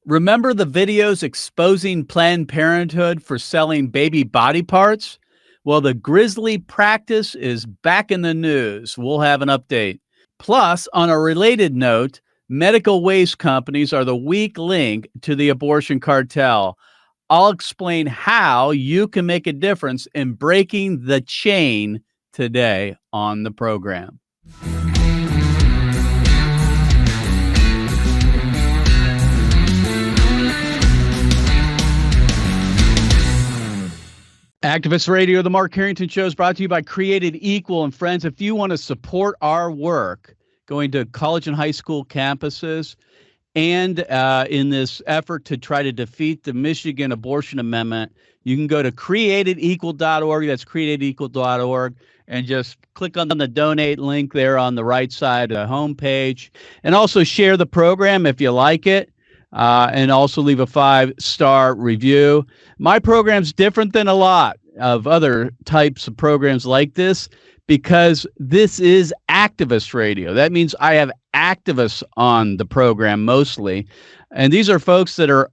Remember the videos exposing Planned Parenthood for selling baby body parts? Well, the grisly practice is back in the news. We'll have an update. Plus, on a related note, medical waste companies are the weak link to the abortion cartel. I'll explain how you can make a difference in breaking the chain today on the program. Activist Radio, the Mark Harrington Show, is brought to you by Created Equal. And friends, if you want to support our work going to college and high school campuses and in this effort to try to defeat the Michigan abortion amendment, you can go to createdequal.org. That's createdequal.org. And just click on the donate link there on the right side of the homepage. And also share the program if you like it. And also leave a 5-star review. My program's different than a lot of other types of programs like this because this is activist radio. That means I have activists on the program mostly. And these are folks that are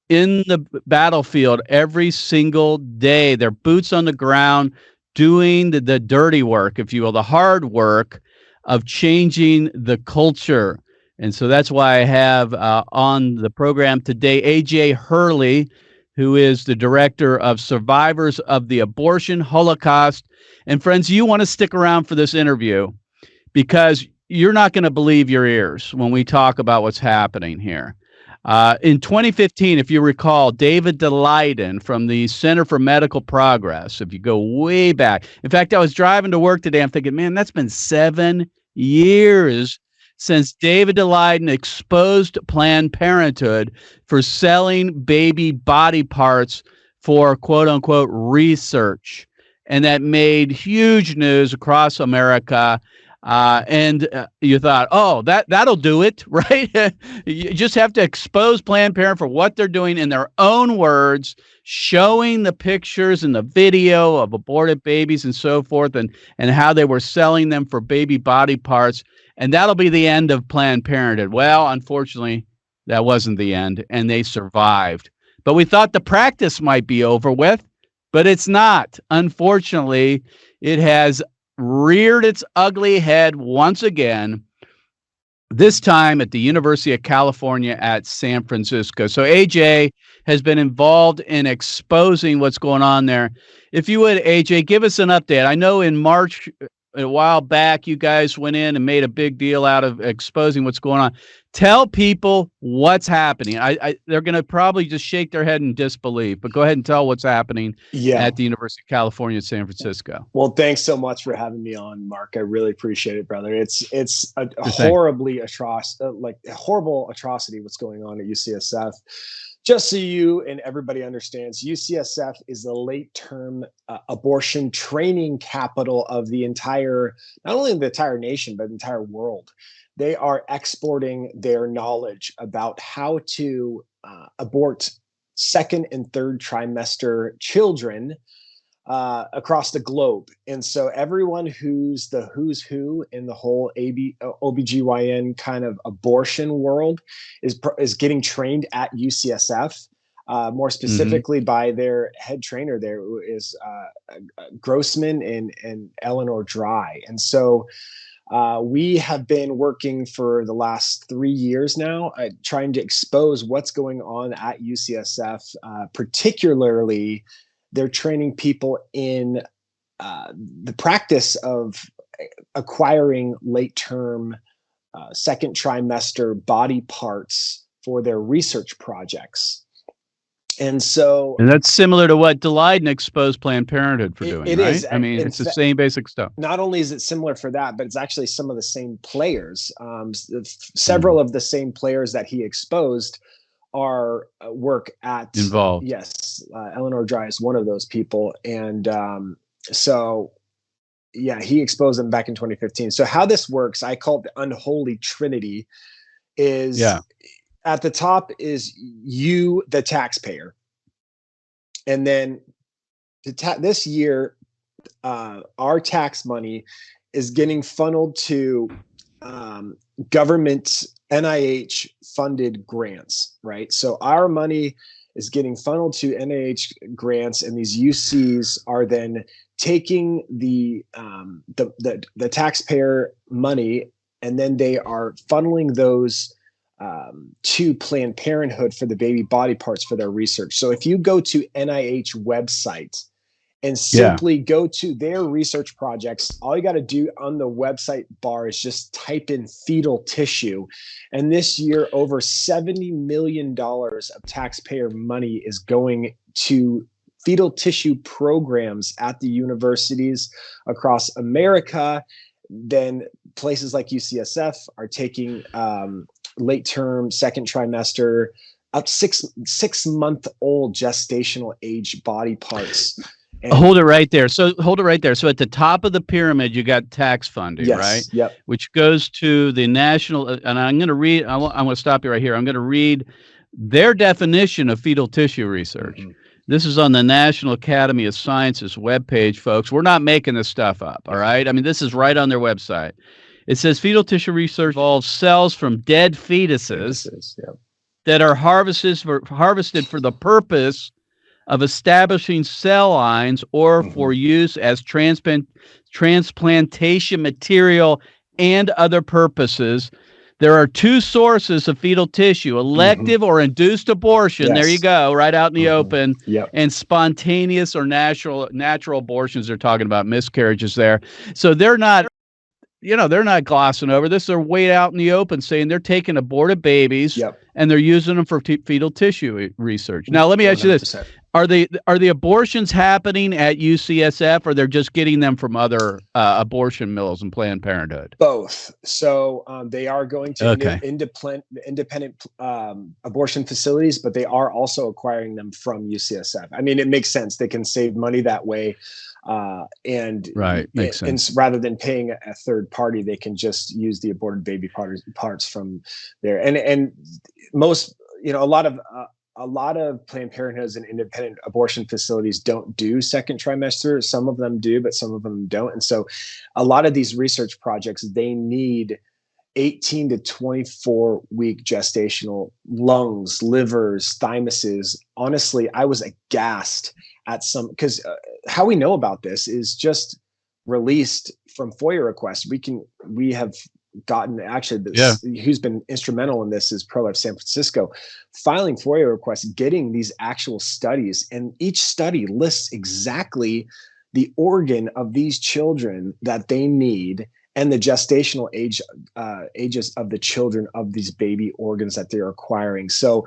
in the battlefield every single day. They're boots on the ground doing the dirty work, if you will, the hard work of changing the culture. And so that's why I have on the program today AJ Hurley, who is the director of Survivors of the Abortion Holocaust. And friends, you want to stick around for this interview because you're not going to believe your ears when we talk about what's happening here. In 2015, if you recall, David DeLayden from the Center for Medical Progress, if you go way back. In fact, I was driving to work today. I'm thinking, man, that's been 7 years since David DeLayden exposed Planned Parenthood for selling baby body parts for quote-unquote research. And that made huge news across America. And you thought, oh, that'll do it, right? You just have to expose Planned Parenthood for what they're doing in their own words, showing the pictures and the video of aborted babies and so forth, and how they were selling them for baby body parts. And that'll be the end of Planned Parenthood. Well, unfortunately, that wasn't the end, and they survived. But we thought the practice might be over with, but it's not. Unfortunately, it has reared its ugly head once again, this time at the University of California at San Francisco. So AJ has been involved in exposing what's going on there. If you would, AJ, give us an update. I know in March, a while back, you guys went in and made a big deal out of exposing what's going on. Tell people what's happening. They're going to probably just shake their head in disbelief, but go ahead and tell what's happening at the University of California at San Francisco. Well, thanks so much for having me on, Mark. I really appreciate it, brother. It's a horrible atrocity what's going on at UCSF. Just so you and everybody understands, UCSF is the late-term abortion training capital of the entire, not only the entire nation, but the entire world. They are exporting their knowledge about how to abort second and third trimester children across the globe. And so everyone who's the who's who in the whole OBGYN kind of abortion world is getting trained at UCSF, more specifically by their head trainer there, who is Grossman and Eleanor Dry. And so we have been working for the last 3 years now, trying to expose what's going on at UCSF, particularly they're training people in the practice of acquiring late-term second trimester body parts for their research projects. And that's similar to what DeLayden exposed Planned Parenthood for doing, it right? is. I mean, it's the same basic stuff. Not only is it similar for that, but it's actually some of the same players. Several of the same players that he exposed are work at involved. Yes, Eleanor Dry is one of those people, and he exposed them back in 2015. So how this works, I call it the unholy trinity. Is at the top is you, the taxpayer, and then this year, our tax money is getting funneled to government NIH funded grants, right? So our money is getting funneled to NIH grants, and these UCs are then taking the taxpayer money, and then they are funneling those to Planned Parenthood for the baby body parts for their research. So if you go to NIH website and simply go to their research projects, all you got to do on the website bar is just type in fetal tissue. And this year, over $70 million of taxpayer money is going to fetal tissue programs at the universities across America. Then places like UCSF are taking late term, second trimester, up 6-month-old gestational age body parts. And hold it right there. So at the top of the pyramid, you got tax funding, yes, right? Yep. Which goes to the national. And I'm going to read. I'm going to stop you right here. I'm going to read their definition of fetal tissue research. Mm-hmm. This is on the National Academy of Sciences webpage, folks. We're not making this stuff up. All right. I mean, this is right on their website. It says fetal tissue research involves cells from dead fetuses that are harvested for the purpose of establishing cell lines or for use as transplantation material and other purposes. There are two sources of fetal tissue: elective or induced abortion. Yes. There you go, right out in the open. Yep. And spontaneous or natural abortions. They're talking about miscarriages there. So they're not glossing over this. They're way out in the open saying they're taking aborted babies and they're using them for fetal tissue research. Now, let me ask you this. Are the abortions happening at UCSF, or they're just getting them from other abortion mills and Planned Parenthood? Both. So they are going to independent abortion facilities, but they are also acquiring them from UCSF. I mean, it makes sense. They can save money that way. Makes sense. And rather than paying a third party, they can just use the aborted baby parts from there. And most, a lot of Planned Parenthoods and independent abortion facilities don't do second trimester. Some of them do, but some of them don't. And so a lot of these research projects, they need 18 to 24 week gestational lungs, livers, thymuses. Honestly, I was aghast at some, because how we know about this is just released from FOIA requests. We have gotten, actually, who's been instrumental in this is Pro-Life San Francisco, filing FOIA requests, getting these actual studies, and each study lists exactly the organ of these children that they need and the gestational ages of the children of these baby organs that they're acquiring. So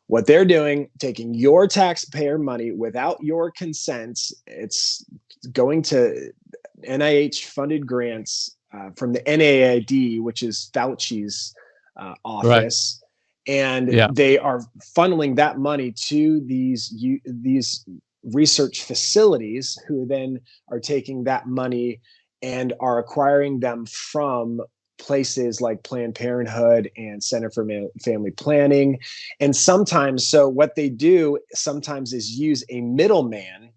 what they're doing, taking your taxpayer money without your consent, it's going to NIH funded grants from the NIAID, which is Fauci's office. Right. And they are funneling that money to these research facilities, who then are taking that money and are acquiring them from places like Planned Parenthood and Center for Family Planning. And sometimes, so what they do sometimes is use a middleman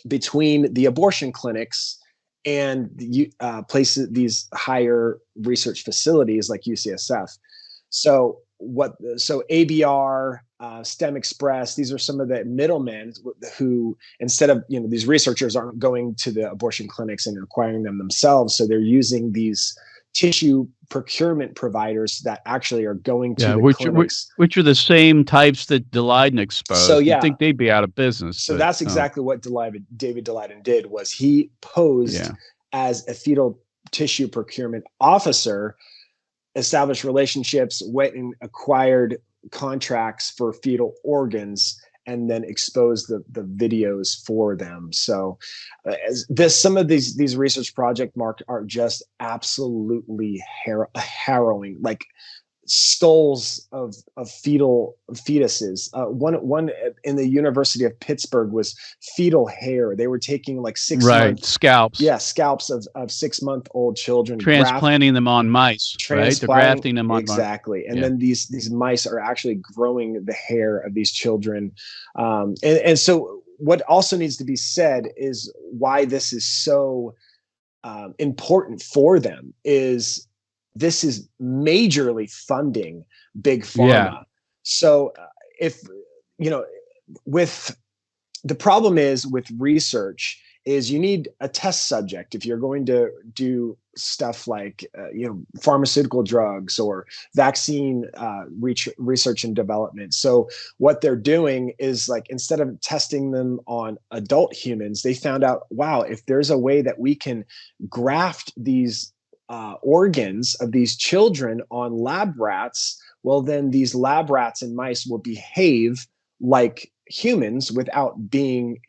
between the abortion clinics and the places, these higher research facilities like UCSF. So ABR, STEM Express, these are some of the middlemen who, instead of, these researchers aren't going to the abortion clinics and acquiring them themselves. So they're using these tissue procurement providers that actually are going to the clinics. Which are the same types that Daleiden exposed. So you'd think they'd be out of business. So that's exactly what David Daleiden did, was he posed as a fetal tissue procurement officer, established relationships, went and acquired contracts for fetal organs, and then expose the videos for them. So some of these research projects, Mark, are just absolutely harrowing, like skulls of fetuses. One in the University of Pittsburgh was fetal hair. They were taking like 6 months scalps. Yeah, scalps of 6-month-old children, transplanting them on mice, right? They're grafting them on exactly. Mice. And then these mice are actually growing the hair of these children. And so what also needs to be said is why this is so important for them is this is majorly funding big pharma. Yeah. So if, with the problem is with research is you need a test subject if you're going to do stuff like pharmaceutical drugs or vaccine research and development. So what they're doing is, like, instead of testing them on adult humans, they found out, wow, if there's a way that we can graft these organs of these children on lab rats, well, then these lab rats and mice will behave like humans without being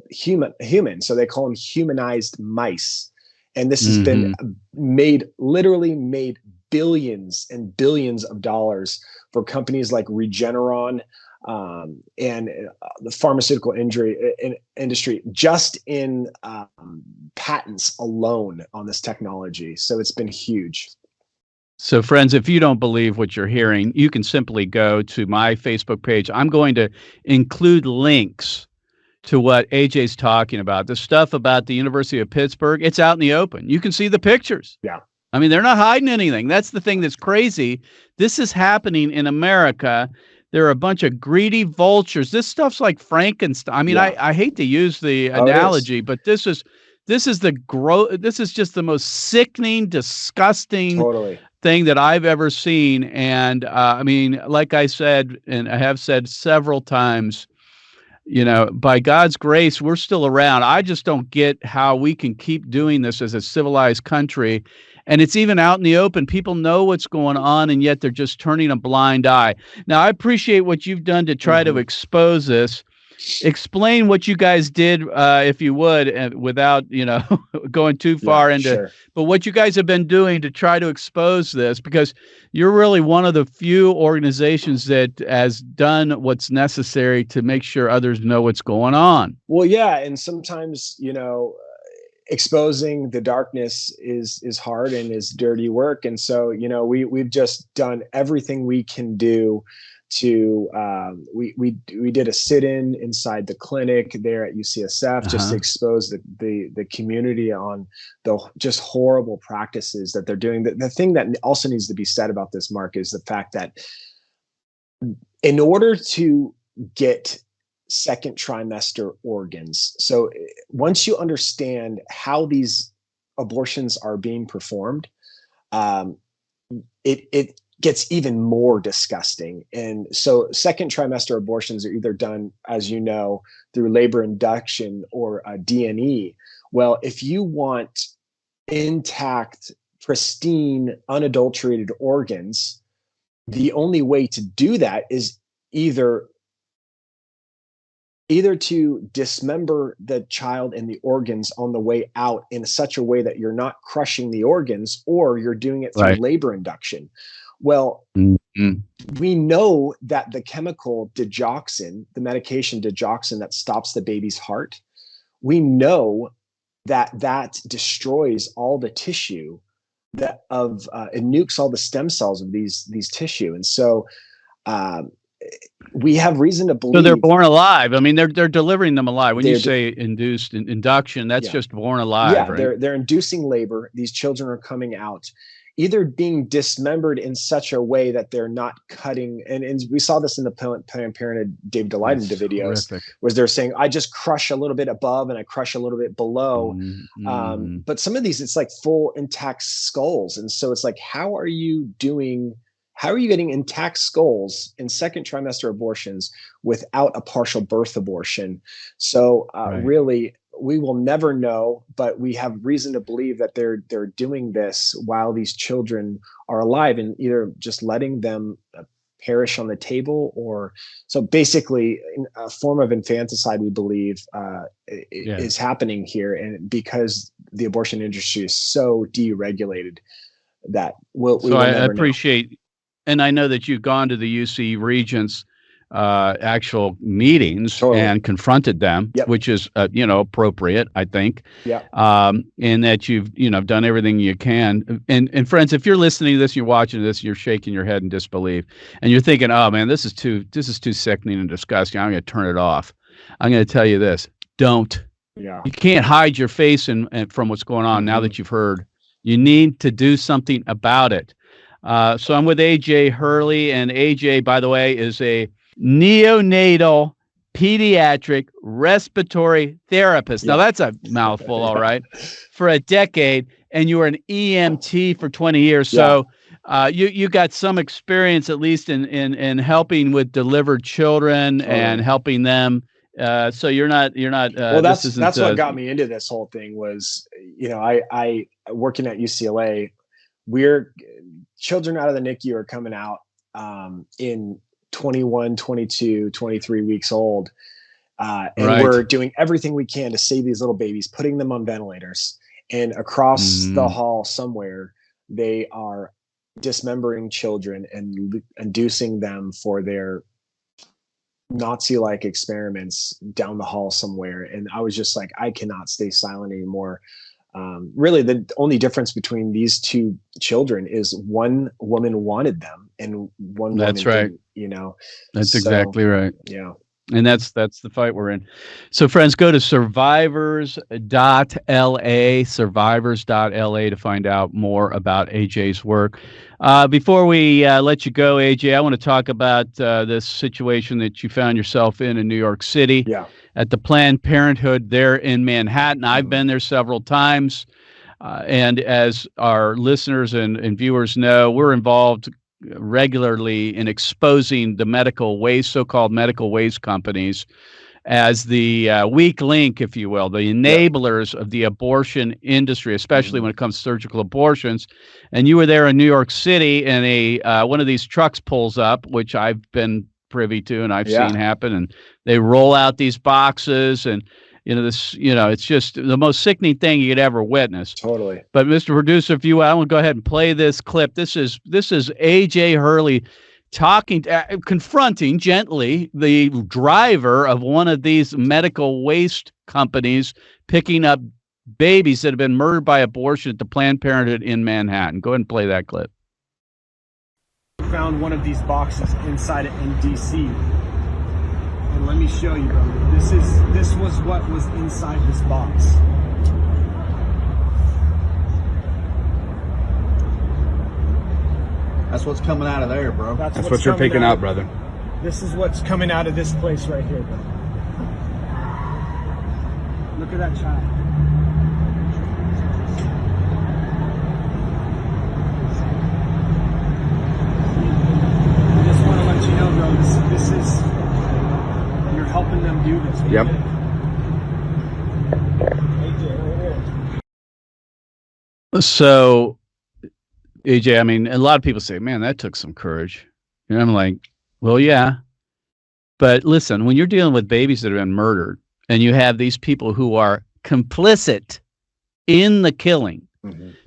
human. So they call them humanized mice. And this has been literally made billions and billions of dollars for companies like Regeneron and the pharmaceutical industry just in patents alone on this technology. So it's been huge. So, friends, if you don't believe what you're hearing, you can simply go to my Facebook page. I'm going to include links to what AJ's talking about. The stuff about the University of Pittsburgh, it's out in the open. You can see the pictures. Yeah. I mean, they're not hiding anything. That's the thing that's crazy. This is happening in America. There are a bunch of greedy vultures. This stuff's like Frankenstein. I mean, I hate to use the analogy, but this is just the most sickening, disgusting thing that I've ever seen. And I mean, like I said, and I have said several times, by God's grace, we're still around. I just don't get how we can keep doing this as a civilized country. And it's even out in the open. People know what's going on, and yet they're just turning a blind eye. Now, I appreciate what you've done to try to expose this. Explain what you guys did, if you would, without going too far into. Sure. But what you guys have been doing to try to expose this, because you're really one of the few organizations that has done what's necessary to make sure others know what's going on. Well, yeah, and sometimes exposing the darkness is hard and is dirty work, and so we've just done everything we can do to we did a sit-in inside the clinic there at UCSF just to expose the community on the just horrible practices that they're doing. The thing that also needs to be said about this, Mark, is the fact that in order to get second trimester organs, so once you understand how these abortions are being performed, it gets even more disgusting. And so second trimester abortions are either done, as you know, through labor induction or a D&E. Well, if you want intact, pristine, unadulterated organs, the only way to do that is either to dismember the child and the organs on the way out in such a way that you're not crushing the organs, or you're doing it through labor induction. Well, we know that the chemical digoxin, the medication digoxin that stops the baby's heart, we know that destroys all the tissue it nukes all the stem cells of these tissue. And so we have reason to believe. So they're born alive. I mean, they're delivering them alive. When you say induced induction, that's just born alive. Yeah, right? They're inducing labor. These children are coming out, either being dismembered in such a way that they're not cutting. And we saw this in the Planned Parenthood David Daleiden videos, where they're saying, I just crush a little bit above and I crush a little bit below. But some of these, it's like full intact skulls. And so it's like, how are you getting intact skulls in second trimester abortions without a partial birth abortion? So really, we will never know, but we have reason to believe that they're doing this while these children are alive, and either just letting them perish on the table, or so basically a form of infanticide, we believe, is happening here. And because the abortion industry is so deregulated, that we will never know. Appreciate, and I know that you've gone to the UC Regents actual meetings and confronted them, which is appropriate, I think. And that you've done everything you can. And friends, if you're listening to this, you're watching this, you're shaking your head in disbelief, and you're thinking, oh man, this is too sickening and disgusting, I'm going to turn it off. I'm going to tell you this: don't. You can't hide your face from what's going on now that you've heard You need to do something about it. So I'm with AJ Hurley, and AJ, by the way, is a neonatal pediatric respiratory therapist. Now Yep. that's a mouthful, all Yeah. right, for a decade, and you were an EMT for 20 years. Yeah. So you got some experience, at least in helping with delivered children and Totally. helping them. So you're not. Well, This isn't. that's what got me into this whole thing was, I working at UCLA, we're children out of the NICU are coming out in 21, 22, 23 weeks old. And Right. we're doing everything we can to save these little babies, putting them on ventilators. And across the hall somewhere, they are dismembering children and inducing them for their Nazi-like experiments down the hall somewhere. And I was just like, I cannot stay silent anymore. Really, the only difference between these two children is one woman wanted them and one That's woman right. didn't, That's So, exactly right. yeah. And that's the fight we're in. So friends, go to survivors.la to find out more about AJ's work. Before we let you go, AJ, I want to talk about this situation that you found yourself in New York City. Yeah. At the Planned Parenthood there in Manhattan. I've been there several times. And as our listeners and viewers know, we're involved regularly in exposing the medical waste, so-called medical waste companies, as the weak link, if you will, the enablers of the abortion industry, especially when it comes to surgical abortions. And you were there in New York City, and one of these trucks pulls up, which I've been privy to and I've seen happen, and they roll out these boxes, and it's just the most sickening thing you could ever witness. Totally. But Mr. Producer, if I want to go ahead and play this clip. This is AJ Hurley confronting gently the driver of one of these medical waste companies picking up babies that have been murdered by abortion at the Planned Parenthood in Manhattan. Go ahead and play that clip. Found one of these boxes inside of NDC. And let me show you, brother. This was what was inside this box. That's what's coming out of there, bro. That's what you're picking out, brother. This is what's coming out of this place right here, bro. Look at that child. I just want to let you know, bro, this is, you're helping them do this. Yep. So, AJ, I mean, a lot of people say, man, that took some courage. And I'm like, well, yeah. But listen, when you're dealing with babies that have been murdered and you have these people who are complicit in the killing,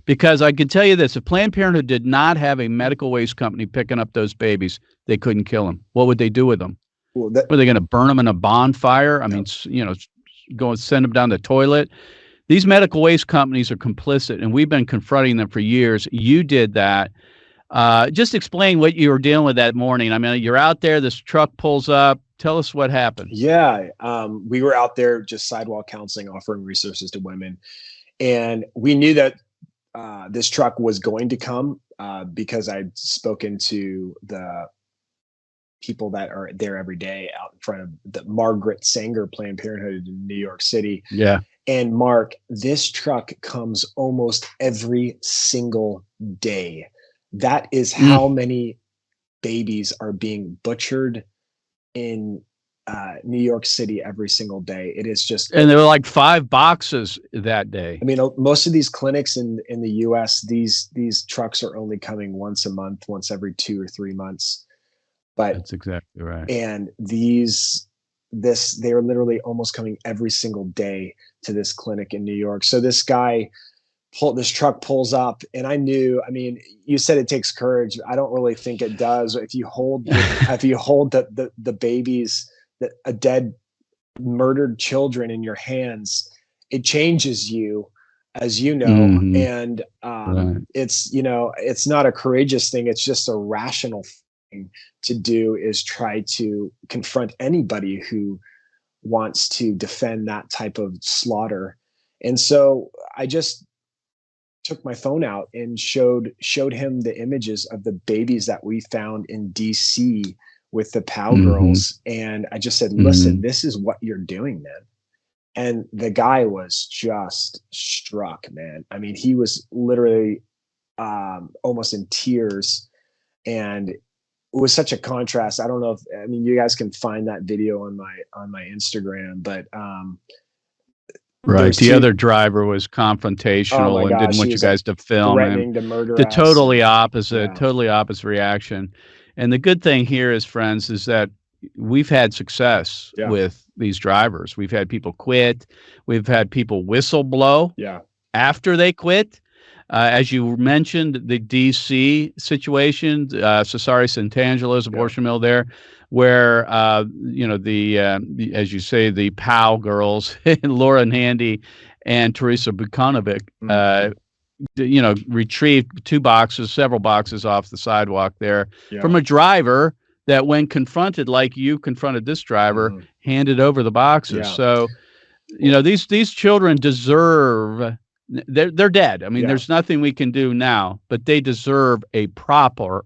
because I can tell you this, if Planned Parenthood did not have a medical waste company picking up those babies, they couldn't kill them. What would they do with them? Well, Were they going to burn them in a bonfire? I mean, go and send them down the toilet. These medical waste companies are complicit, and we've been confronting them for years. You did that. Just explain what you were dealing with that morning. I mean, you're out there, this truck pulls up. Tell us what happened. Yeah. We were out there just sidewalk counseling, offering resources to women. And we knew that this truck was going to come because I'd spoken to the people that are there every day out in front of the Margaret Sanger Planned Parenthood in New York City. Yeah. And Mark, this truck comes almost every single day. That is how many babies are being butchered in New York City every single day. It is just, and there were like 5 boxes that day. I mean, most of these clinics in the US, these trucks are only coming once a month, once every 2 or 3 months. But that's exactly right. And they are literally almost coming every single day to this clinic in New York. So this truck pulls up, and I knew, I mean, you said it takes courage. I don't really think it does. If you hold the babies, a dead, murdered children in your hands, it changes you, as you know. And it's not a courageous thing. It's just a rational thing to do, is try to confront anybody who wants to defend that type of slaughter. And so I just took my phone out and showed him the images of the babies that we found in DC with the POW girls. And I just said, listen, this is what you're doing, man. And the guy was just struck, man. I mean, he was literally almost in tears. And it was such a contrast. I don't know if, I mean, you guys can find that video on my Instagram, but right. The other driver was confrontational and didn't want you guys to film him. To murder the us. totally opposite reaction. And the good thing here is, friends, is that we've had success with these drivers. We've had people quit. We've had people whistle blow after they quit. As you mentioned, the DC situation, Cesare Sant'Angelo's abortion mill there, where, you know, as you say, the POW girls, Laura Nandy and Teresa Bukanovic, you know, retrieved several boxes off the sidewalk there from a driver that, when confronted, like you confronted this driver, handed over the boxes. So, you know, these children deserve, they're dead. I mean, there's nothing we can do now, but they deserve a proper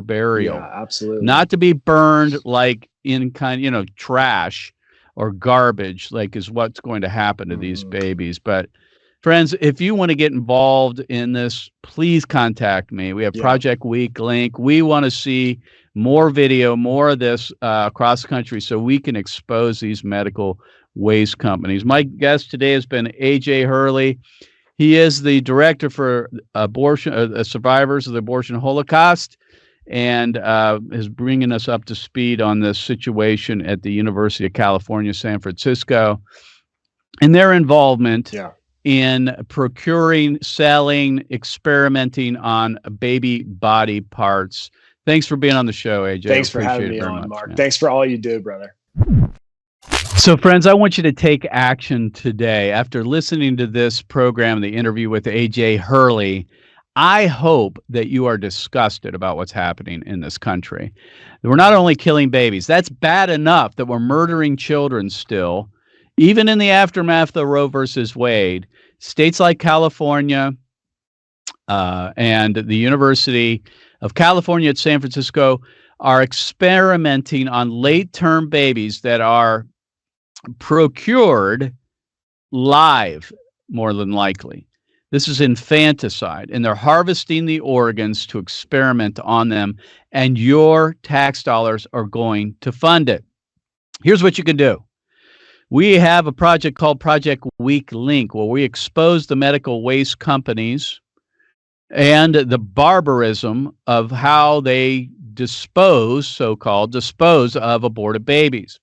burial. Yeah, absolutely. Not to be burned like in trash or garbage, like is what's going to happen to these babies. But friends, if you want to get involved in this, please contact me. We have Project Week link. We want to see more video, more of this across the country, so we can expose these medical waste companies. My guest today has been AJ Hurley. He is the director for abortion survivors of the Abortion Holocaust, and is bringing us up to speed on this situation at the University of California, San Francisco, and their involvement in procuring, selling, experimenting on baby body parts. Thanks for being on the show, AJ. Thanks for having me on, Mark. Man. Thanks for all you do, brother. So, friends, I want you to take action today. After listening to this program, the interview with AJ Hurley, I hope that you are disgusted about what's happening in this country. We're not only killing babies. That's bad enough that we're murdering children still. Even in the aftermath of Roe versus Wade, states like California and the University of California at San Francisco are experimenting on late-term babies that are procured live, more than likely. This is infanticide, and they're harvesting the organs to experiment on them, and your tax dollars are going to fund it. Here's what you can do. We have a project called Project Week Link, where we expose the medical waste companies and the barbarism of how they dispose of aborted babies.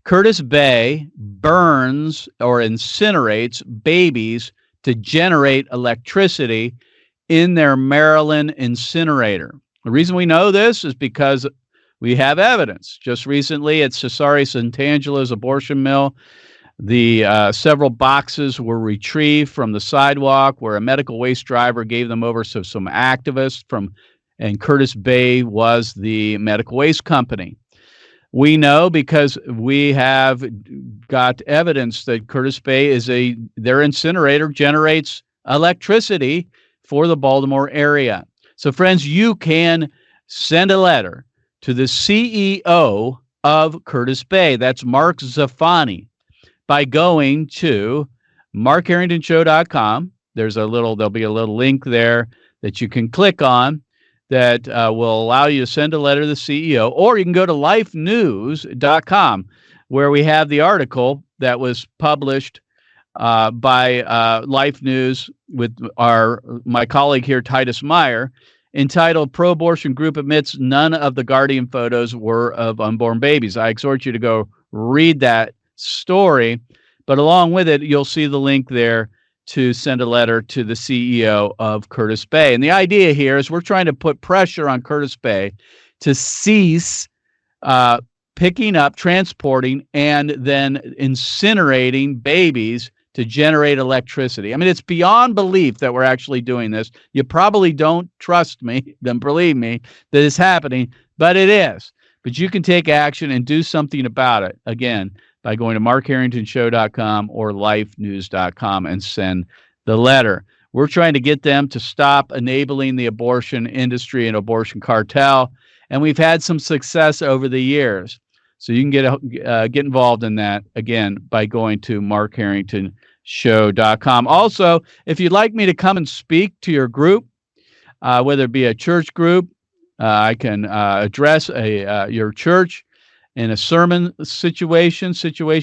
Curtis Bay burns or incinerates babies to generate electricity in their Maryland incinerator. The reason we know this is because we have evidence. Just recently at Cesare Sant'Angelo's abortion mill, the several boxes were retrieved from the sidewalk where a medical waste driver gave them over to some activists and Curtis Bay was the medical waste company. We know because we have got evidence that Curtis Bay their incinerator generates electricity for the Baltimore area. So, friends, you can send a letter to the CEO of Curtis Bay. That's Mark Zafani, by going to markharringtonshow.com. There'll be a little link there that you can click on that will allow you to send a letter to the CEO, or you can go to lifenews.com, where we have the article that was published by Life News with my colleague here, Titus Meyer, entitled "Pro-Abortion Group Admits None of the Guardian Photos Were of Unborn Babies." I exhort you to go read that story, but along with it, you'll see the link there to send a letter to the CEO of Curtis Bay. And the idea here is we're trying to put pressure on Curtis Bay to cease picking up, transporting, and then incinerating babies to generate electricity. I mean, it's beyond belief that we're actually doing this. You probably don't trust me, then believe me, that it's happening, but it is. But you can take action and do something about it, again, by going to markharringtonshow.com or lifenews.com and send the letter. We're trying to get them to stop enabling the abortion industry and abortion cartel. And we've had some success over the years. So you can get involved in that, again, by going to markharringtonshow.com. Also, if you'd like me to come and speak to your group, whether it be a church group, I can address your church in a sermon situation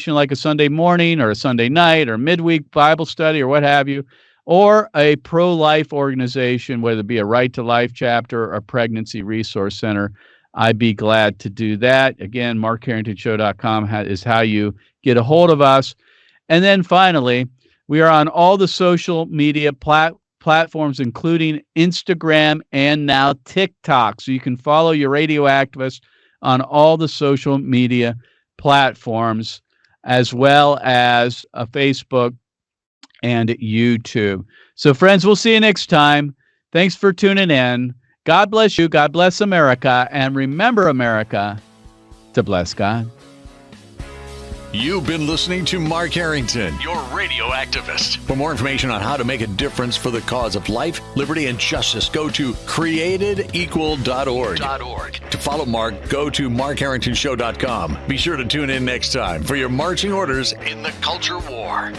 like a Sunday morning or a Sunday night or midweek Bible study or what have you, or a pro-life organization, whether it be a Right to Life chapter or a pregnancy resource center. I'd be glad to do that. Again, markharringtonshow.com is how you get a hold of us. And then finally, we are on all the social media platforms, including Instagram and now TikTok. So you can follow your radio activists on all the social media platforms, as well as Facebook and YouTube. So friends, we'll see you next time. Thanks for tuning in. God bless you. God bless America. And remember, America, to bless God. You've been listening to Mark Harrington, your radio activist. For more information on how to make a difference for the cause of life, liberty, and justice, go to createdequal.org. To follow Mark, go to markharringtonshow.com. Be sure to tune in next time for your marching orders in the culture war.